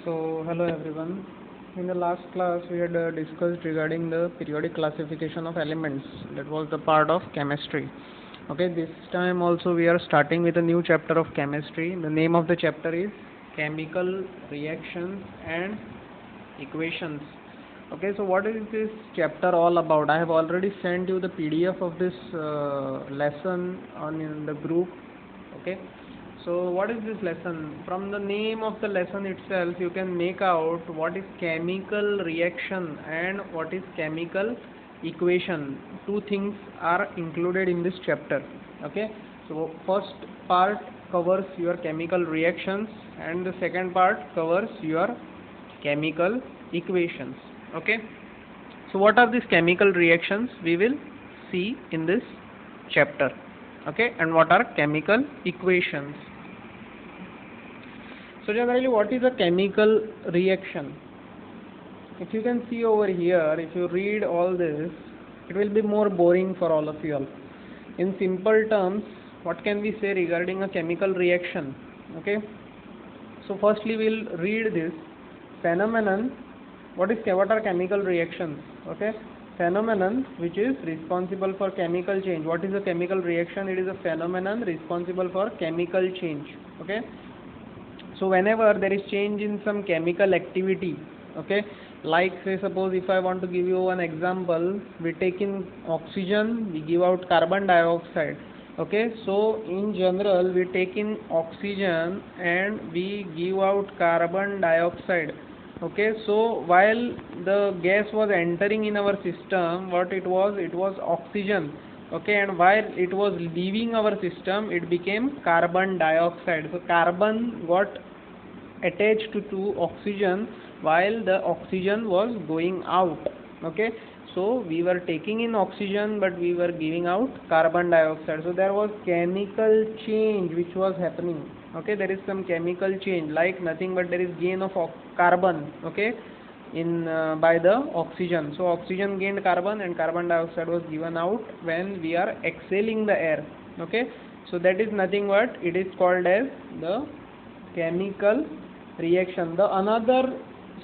So, hello everyone. In the last class, we had discussed regarding the periodic classification of elements. That was the part of chemistry. Okay, this time also we are starting with a new chapter of chemistry. The name of the chapter is Chemical Reactions and Equations. Okay, so what is this chapter all about? I have already sent you the PDF of this lesson on in the group. Okay, so what is this lesson? From the name of the lesson itself, you can make out what is chemical reaction and what is chemical equation. Two things are included in this chapter. Okay, so first part covers your chemical reactions and the second part covers your chemical equations. Okay, so what are these chemical reactions? We will see in this chapter. Okay, and what are chemical equations? So generally, what is a chemical reaction? If you can see over here, if you read all this, it will be more boring for all of you all. In simple terms, what can we say regarding a chemical reaction? Okay, so firstly we'll read this phenomenon. What are chemical reactions? Okay, phenomenon which is responsible for chemical change. What is a chemical reaction? It is a phenomenon responsible for chemical change. Okay, so whenever there is change in some chemical activity, okay, like say suppose if I want to give you an example, we take in oxygen, we give out carbon dioxide. Okay, so in general we take in oxygen and we give out carbon dioxide. Okay, so while the gas was entering in our system, what it was oxygen. Okay, and while it was leaving our system, it became carbon dioxide. So carbon got attached to oxygen while the oxygen was going out. Okay, so we were taking in oxygen but we were giving out carbon dioxide. So there was chemical change which was happening. Okay, there is some chemical change, like nothing but there is gain of carbon, okay, in by the oxygen. So oxygen gained carbon and carbon dioxide was given out when we are exhaling the air. Okay, so that is nothing but it is called as the chemical reaction. The another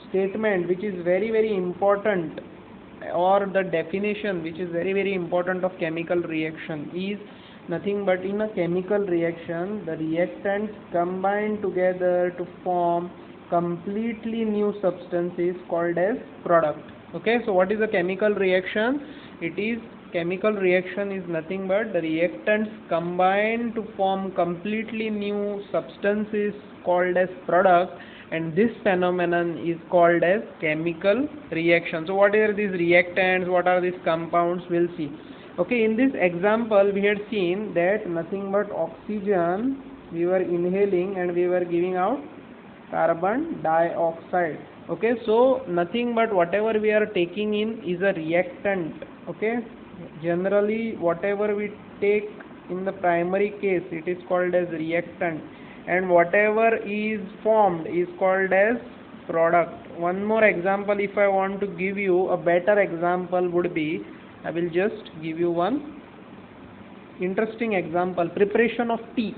statement which is very important, or the definition which is very important of chemical reaction is nothing but in a chemical reaction the reactants combine together to form completely new substances called as product. Okay, so what is a chemical reaction? Chemical reaction is nothing but the reactants combine to form completely new substances called as product, and this phenomenon is called as chemical reaction. So what are these reactants, what are these compounds, we'll see. Okay, in this example we had seen that nothing but oxygen we were inhaling and we were giving out carbon dioxide. Okay, so nothing but whatever we are taking in is a reactant. Okay, generally whatever we take in the primary case it is called as reactant, and whatever is formed is called as product. One more example, if I want to give you a better example, would be I will just give you one interesting example. Preparation of tea.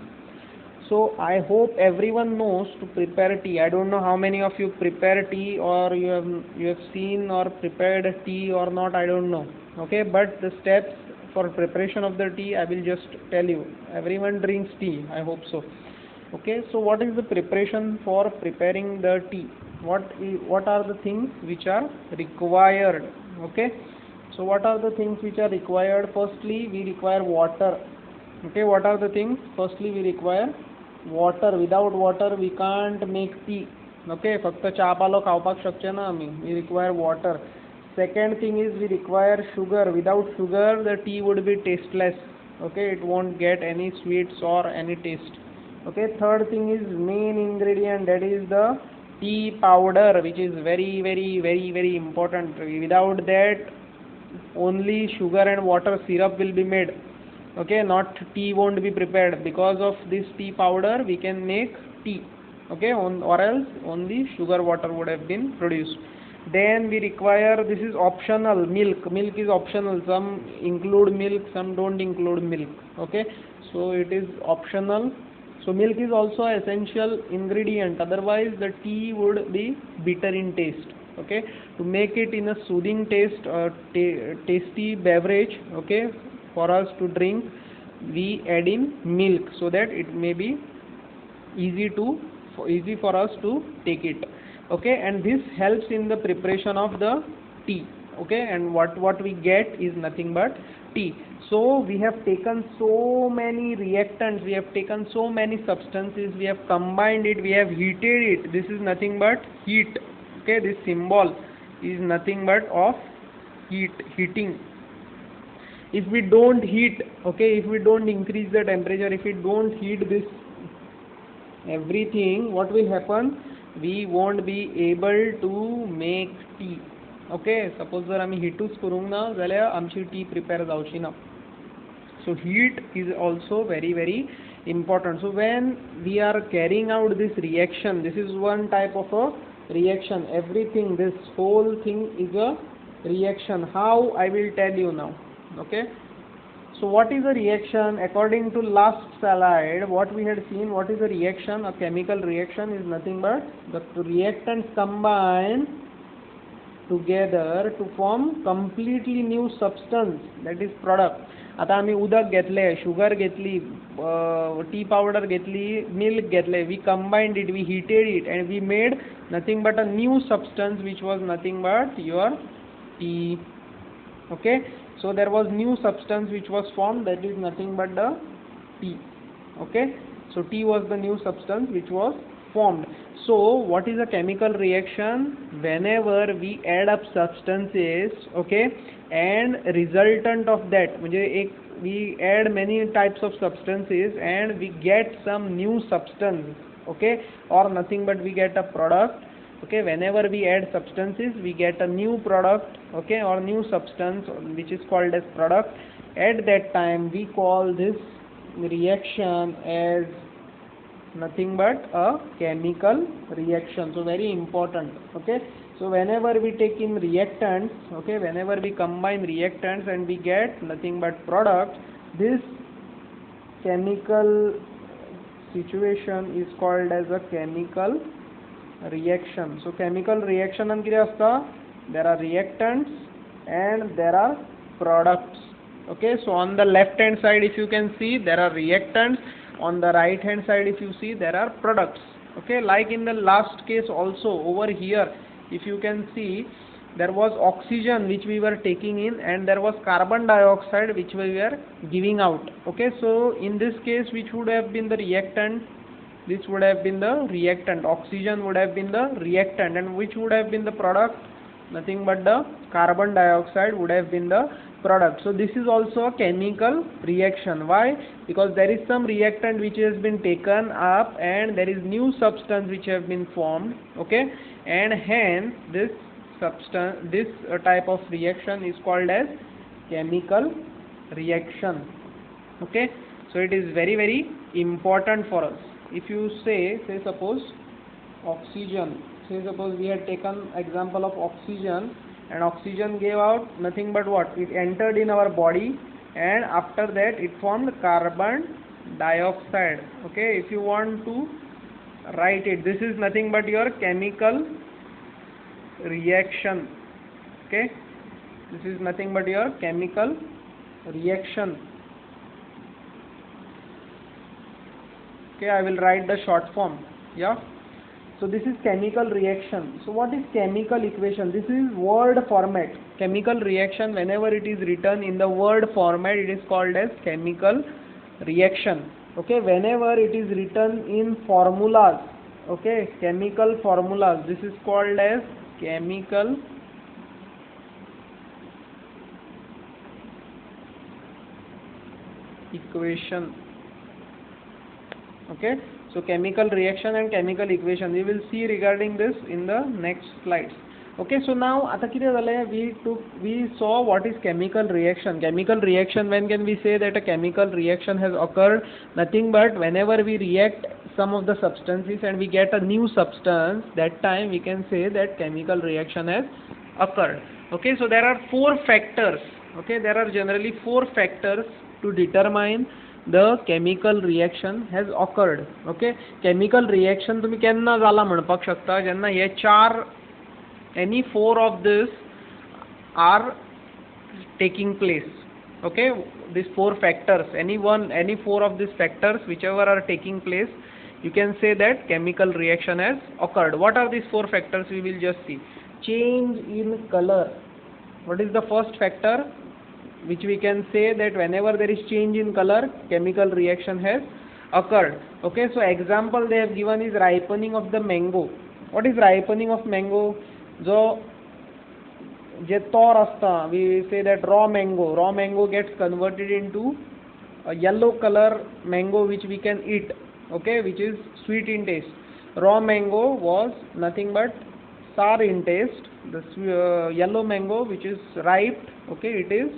So I hope everyone knows to prepare tea. I don't know how many of you prepare tea, or you have seen or prepared tea or not, I don't know. Okay, but the steps for preparation of the tea I will just tell you. Everyone drinks tea, I hope so. Okay, so what is the preparation for preparing the tea? What are the things which are required? Okay, so what are the things which are required? Firstly, we require water. Okay, what are the things? Firstly, we require water. Without water, we can't make tea. Okay, फक्त चहा पालो खावपाक शकचे ना आमी. We require water. Second thing is we require sugar. Without sugar, the tea would be tasteless. Okay, it won't get any sweets or any taste. Okay, third thing is main ingredient, that is the tea powder, which is very important. Without that, only sugar and water syrup will be made. Okay, not tea won't be prepared. Because of this tea powder we can make tea. Okay, or else only sugar water would have been produced. Then we require, this is optional, milk is optional. Some include milk, some don't include milk. Okay, so it is optional, So milk is also an essential ingredient, otherwise the tea would be bitter in taste. Okay, to make it in a soothing taste, tasty beverage, okay, for us to drink, we add in milk so that it may be easy for us to take it. Okay, and this helps in the preparation of the tea. Okay, and what we get is nothing but tea. So we have taken so many reactants, we have taken so many substances, we have combined it, we have heated it. This is nothing but heat. Okay, this symbol is nothing but of heating. If we don't heat, okay, if we don't increase the temperature, if we don't heat this everything, what will happen? We won't be able to make tea. Okay, suppose जर आम्ही हिटूच करूंक ना जाल्यार आमची T prepare जावची ना. So heat is also very important. So when we are carrying out this reaction, this is one type of a reaction. Everything, this whole thing is a reaction. How? I will tell you now. Okay. So what is a reaction? According to last slide, what we had seen, what is a reaction? A chemical reaction is nothing but the reactants combine together to form completely new substance, that is product. आता आम्ही उदक घेतले, sugar घेतली, tea powder घेतली, milk घेतले, we combined it, we heated it, and we made nothing but a new substance which was nothing but your tea. Okay, so there was new substance which was formed, that is nothing but the tea. Okay, so tea was the new substance which was formed. So what is a chemical reaction? Whenever we add up substances, okay, and resultant of that, we add many types of substances and we get some new substance, okay, or nothing but we get a product. Okay, whenever we add substances, we get a new product, okay, or new substance which is called as product. At that time, we call this reaction as nothing but a chemical reaction. So very important. Okay, so whenever we take in reactants, okay, whenever we combine reactants and we get nothing but product, this chemical situation is called as a chemical reaction. So chemical reaction and there are reactants and there are products. Okay, so on the left hand side, if you can see, there are reactants. On the right hand side, if you see, there are products. Okay, like in the last case also, over here, if you can see, there was oxygen which we were taking in and there was carbon dioxide which we were giving out. Okay, so in this case, which would have been the reactant? This would have been the reactant. Oxygen would have been the reactant, and which would have been the product? Nothing but the carbon dioxide would have been the product. So this is also a chemical reaction. Why? Because there is some reactant which has been taken up and there is new substance which have been formed. Okay, and hence this substance, this type of reaction is called as chemical reaction. Okay, so it is very important for us. If you say suppose oxygen, say suppose we had taken example of oxygen, and oxygen gave out nothing but what? It entered in our body and after that it formed carbon dioxide. Okay, if you want to write it, this is nothing but your chemical reaction. Okay, this is nothing but your chemical reaction. Okay, I will write the short form. Yeah. So this is chemical reaction. So what is chemical equation? This is word format. Chemical reaction, whenever it is written in the word format, it is called as chemical reaction. Okay, whenever it is written in formulas, okay, chemical formulas, this is called as chemical equation. Okay, so chemical reaction and chemical equation, we will see regarding this in the next slides. Okay, so now आता किती झालंय, we saw what is chemical reaction. Chemical reaction, when can we say that a chemical reaction has occurred? Nothing but whenever we react some of the substances and we get a new substance, that time we can say that chemical reaction has occurred. Okay, so there are four factors. Okay, there are generally four factors to determine the chemical reaction has occurred. Okay, chemical reaction तुम्ही केन्ना जाला म्हणपाक शकता जेन्ना हे चार any four of this are taking place. Okay, these four factors, any four of these factors whichever are taking place, you can say that chemical reaction has occurred. What are these four factors? We will just see. Change in color. What is the first factor which we can say that whenever there is change in color, chemical reaction has occurred? Okay, so example they have given is ripening of the mango. What is ripening of mango? जो जे तोर असता, we say that raw mango gets converted into a yellow color mango which we can eat, okay, which is sweet in taste. Raw mango was nothing but sour in taste. The yellow mango which is ripe, okay, it is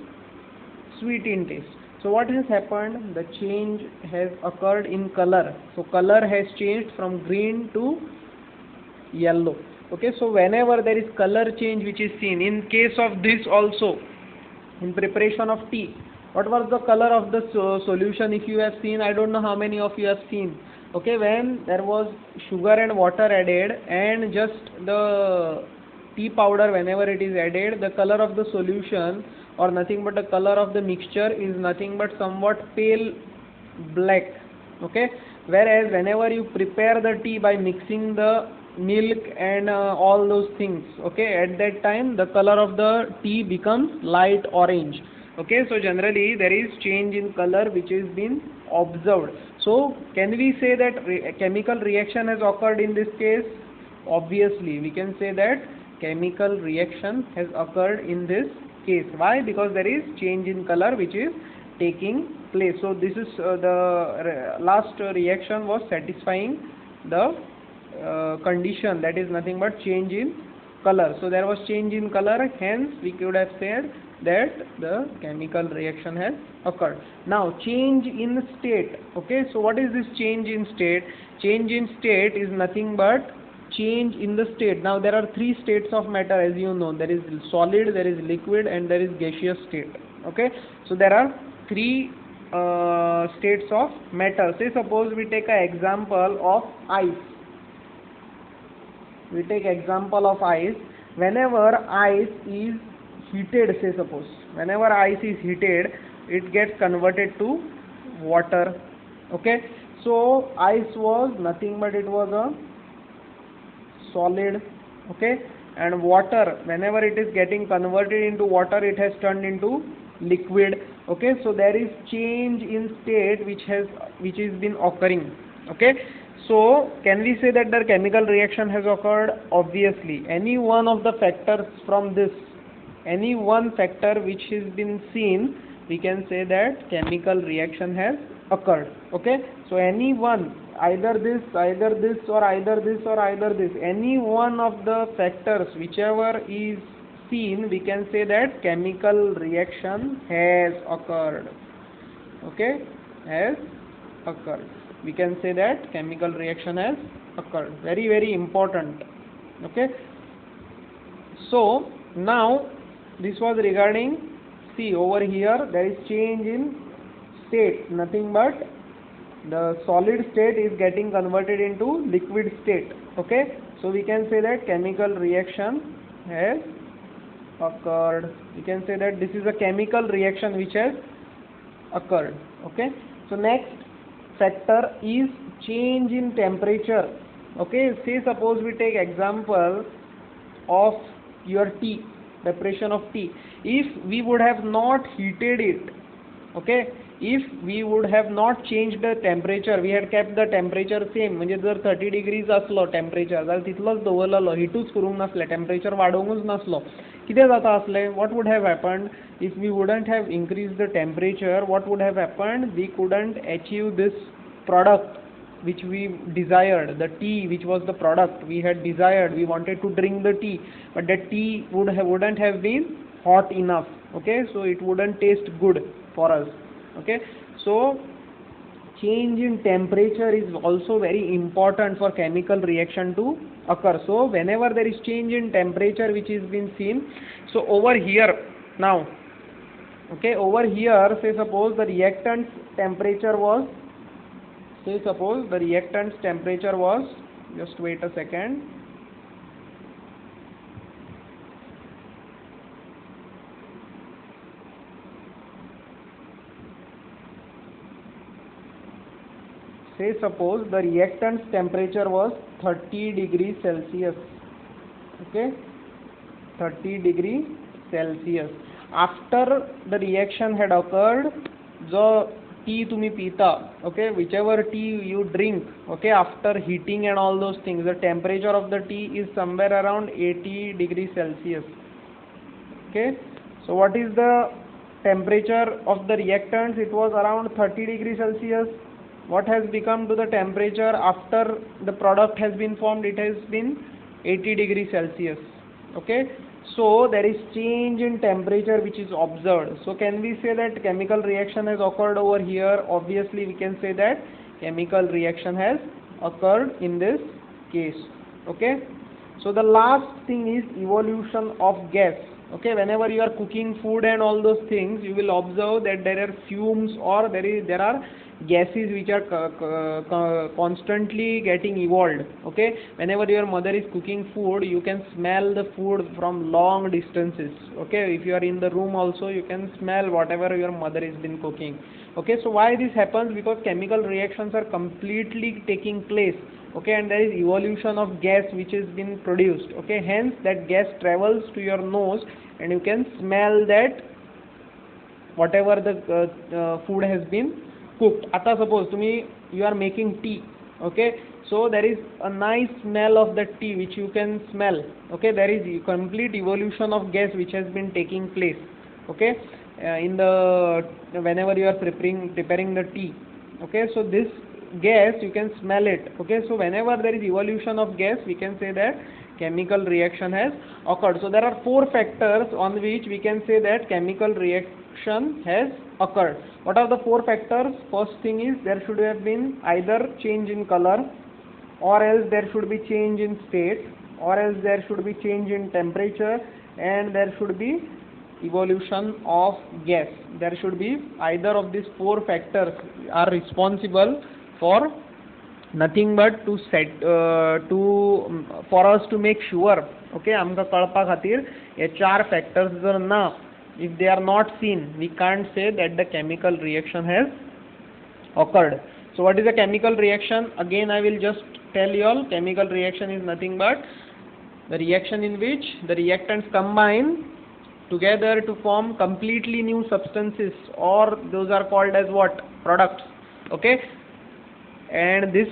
sweet in taste. So what has happened? The change has occurred in color. So color has changed from green to yellow. Okay, so whenever there is color change which is seen, in case of this also, in preparation of tea, what was the color of the solution? If you have seen, I don't know how many of you have seen. Okay, when there was sugar and water added and just the tea powder, whenever it is added, the color of the solution or nothing but the color of the mixture is nothing but somewhat pale black. Okay, whereas whenever you prepare the tea by mixing the milk and all those things, okay, at that time the color of the tea becomes light orange. Okay, so generally there is change in color which is been observed. So can we say that chemical reaction has occurred in this case? Obviously we can say that chemical reaction has occurred in this case. Why? Because there is change in color which is taking place. So this is the last reaction was satisfying the condition, that is nothing but change in color. So there was change in color, hence we could have said that the chemical reaction has occurred. Now change in state. Okay, so what is this change in state? Change in state is nothing but change in the state. Now there are three states of matter, as you know. There is solid, there is liquid, and there is gaseous state. Okay, so there are three states of matter. Say suppose we take an example of ice. We take example of ice. Whenever ice is heated, say suppose, whenever ice is heated, it gets converted to water. Okay, so ice was nothing but it was a solid. Okay, and water, whenever it is getting converted into water, it has turned into liquid. Okay, so there is change in state which is been occurring. Okay, so can we say that the chemical reaction has occurred? Obviously, any one of the factors from this, any one factor which has been seen, we can say that chemical reaction has occurred. Okay, so any one, either this or either this or either this, any one of the factors whichever is seen, we can say that chemical reaction has occurred. Okay, has occurred. We can say that chemical reaction has occurred. Very, very important. Okay, so now this was regarding, see over here there is change in state, nothing but the solid state is getting converted into liquid state. Okay, so we can say that chemical reaction has occurred. We can say that this is a chemical reaction which has occurred. Okay, so next factor is change in temperature. Okay, say suppose we take example of your tea, preparation of tea. If we would have not heated it, okay, if we would have not changed the temperature, we had kept the temperature same, म्हणजे जर 30 degrees असलो temperature जाल्यार तितलोच दवरलेलो, हिटूच करूंक नासले, temperature वाडोवंकूच नासलो, कितें जाता आसलें? What would have happened if we wouldn't have increased the temperature? What would have happened? We couldn't achieve this product which we desired, the tea which was the product we had desired. We wanted to drink the tea, but the tea wouldn't have been hot enough. Okay, so it wouldn't taste good for us. Okay, so change in temperature is also very important for chemical reaction to occur. So whenever there is change in temperature which is been seen, so over here now, okay, over here say suppose the reactant temperature was, say suppose the reactant's temperature was, just wait a second. Say suppose the reactant's temperature was 30 degrees Celsius. Okay, 30 degrees Celsius. After the reaction had occurred, the tea तुम्ही पिता, okay, whichever tea you drink, okay, after heating and all those things, the temperature of the tea is somewhere around 80 degrees Celsius. Okay, so what is the temperature of the reactants? It was around 30 degrees Celsius. What has become to the temperature after the product has been formed? It has been 80 degrees Celsius. Okay, so there is change in temperature which is observed. So can we say that chemical reaction has occurred over here? Obviously we can say that chemical reaction has occurred in this case. Okay, so the last thing is evolution of gas. Okay, whenever you are cooking food and all those things, you will observe that there are fumes or there are gases which are constantly getting evolved. Okay, whenever your mother is cooking food, you can smell the food from long distances. Okay, if you are in the room also, you can smell whatever your mother has been cooking. Okay, so why this happens? Because chemical reactions are completely taking place. Okay, and there is evolution of gas which has been produced. Okay, hence that gas travels to your nose and you can smell that whatever the food has been cooked. Ata suppose you are making tea. Okay, so there is a nice smell of the tea which you can smell. Okay, there is complete evolution of gas which has been taking place. Okay, whenever you are preparing the tea. Okay, so this gas you can smell it. Okay, so whenever there is evolution of gas, we can say that chemical reaction has occurred. So there are 4 factors on which we can say that chemical reaction has occurred. What are the 4 factors? First thing is there should have been either change in color, or else there should be change in state, or else there should be change in temperature, and there should be evolution of gas. There should be either of these 4 factors are responsible for nothing but for us to make sure. Okay, आमका कळपा खातीर हे 4 factors जर ना, if they are not seen, we can't say that the chemical reaction has occurred. So what is a chemical reaction? Again I will just tell you all, chemical reaction is nothing but the reaction in which the reactants combine together to form completely new substances, or those are called as what? Products. Okay, and this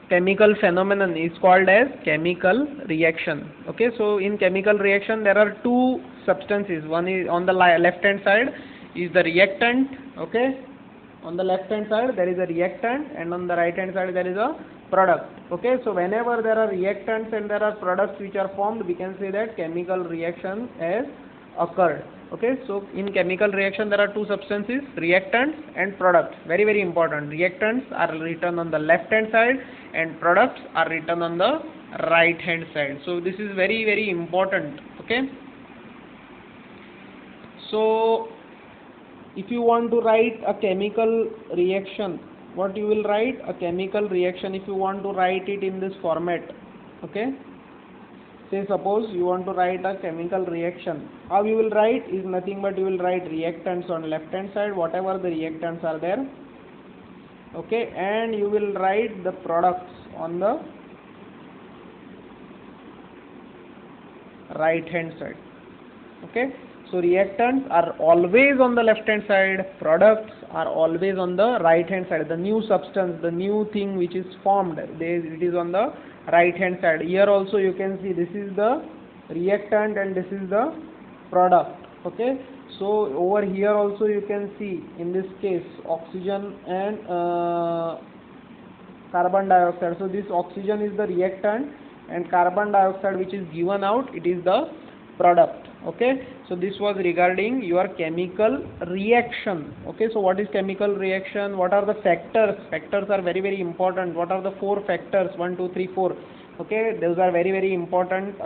chemical phenomenon is called as chemical reaction. Okay, so in chemical reaction there are 2 substances. One is on the left hand side is the reactant. Okay, on the left hand side there is a reactant, and on the right hand side there is a product. Okay, so whenever there are reactants and there are products which are formed, we can say that chemical reaction has occurred. Okay, so in chemical reaction there are 2 substances, reactants and products. Very very important. Reactants are written on the left hand side and products are written on the right hand side. So this is very very important. Okay, so if you want to write a chemical reaction, what you will write? A chemical reaction, if you want to write it in this format. Okay, say suppose you want to write a chemical reaction, how you will write is nothing but you will write reactants on left hand side, whatever the reactants are there. Okay, and you will write the products on the right hand side. Okay, so reactants are always on the left hand side, products are always on the right hand side. The new substance, the new thing which is formed, it is on the right hand side. Here also you can see this is the reactant and this is the product. Okay, so over here also you can see in this case oxygen and carbon dioxide. So this oxygen is the reactant and carbon dioxide which is given out, it is the product. Okay, so this was regarding your chemical reaction. Okay, so what is chemical reaction? What are the factors? Factors are very very important. What are the 4 factors? 1 2 3 4. Okay, those are very very important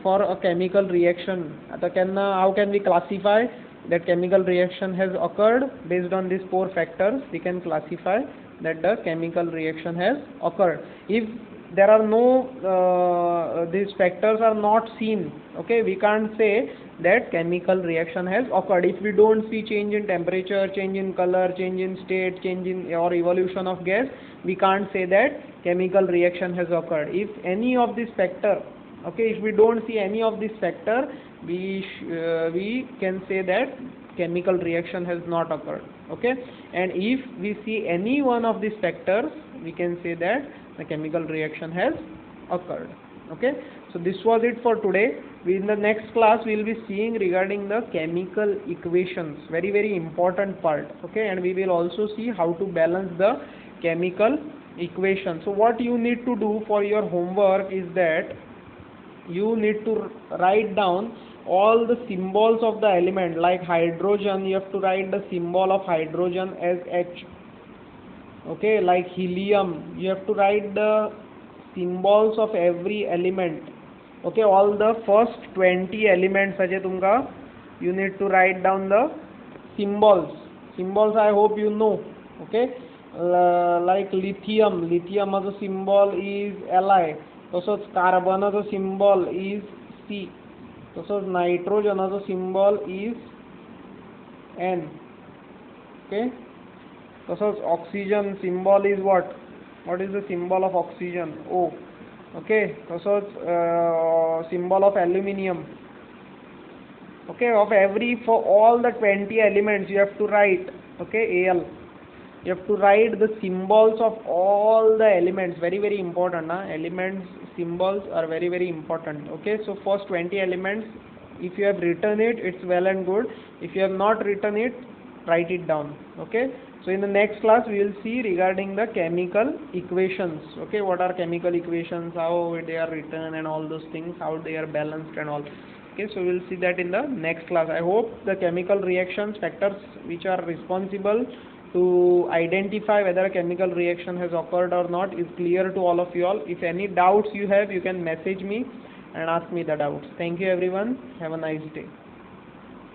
for a chemical reaction. How can we classify? that chemical reaction has occurred. Based on these 4 factors, we can classify that the chemical reaction has occurred. If there are no these factors are not seen, okay, we can't say that chemical reaction has occurred. If we don't see change in temperature, change in color, change in state, change in or evolution of gas, we can't say that chemical reaction has occurred. If any of this factor, okay, if we don't see any of this factor, we can say that chemical reaction has not occurred, okay. And if we see any one of these factors, we can say that the chemical reaction has occurred, okay. So this was it for today. In the next class we will be seeing regarding the chemical equations, very important part, okay. And we will also see how to balance the chemical equation. So what you need to do for your homework is that you need to write down all the symbols of the element. Like hydrogen, you have to write the symbol of hydrogen as H, okay. Like helium, you have to write the symbols of every element, okay. All the first 20 elements aje tumka, you need to write down the symbols. I hope you know, okay. Like lithium as a symbol is Li. तसंच carbon as a symbol is C. तसंच nitrogen as a symbol is N, okay. तसंच oxygen symbol is what is the symbol of oxygen? O, okay. तसंच symbol of aluminium, okay. For all the 20 elements you have to write, okay, Al. You have to write the symbols of all the elements. Very important, elements symbols are very important, okay. So first 20 elements, if you have written it, it's well and good. If you have not written it, write it down, okay. So in the next class we will see regarding the chemical equations, okay. What are chemical equations, how they are written and all those things, how they are balanced and all, okay. So we will see that in the next class. I hope the chemical reactions factors which are responsible to identify whether a chemical reaction has occurred or not is clear to all of you all. If any doubts you have, you can message me and ask me the doubts. Thank you everyone. Have a nice day.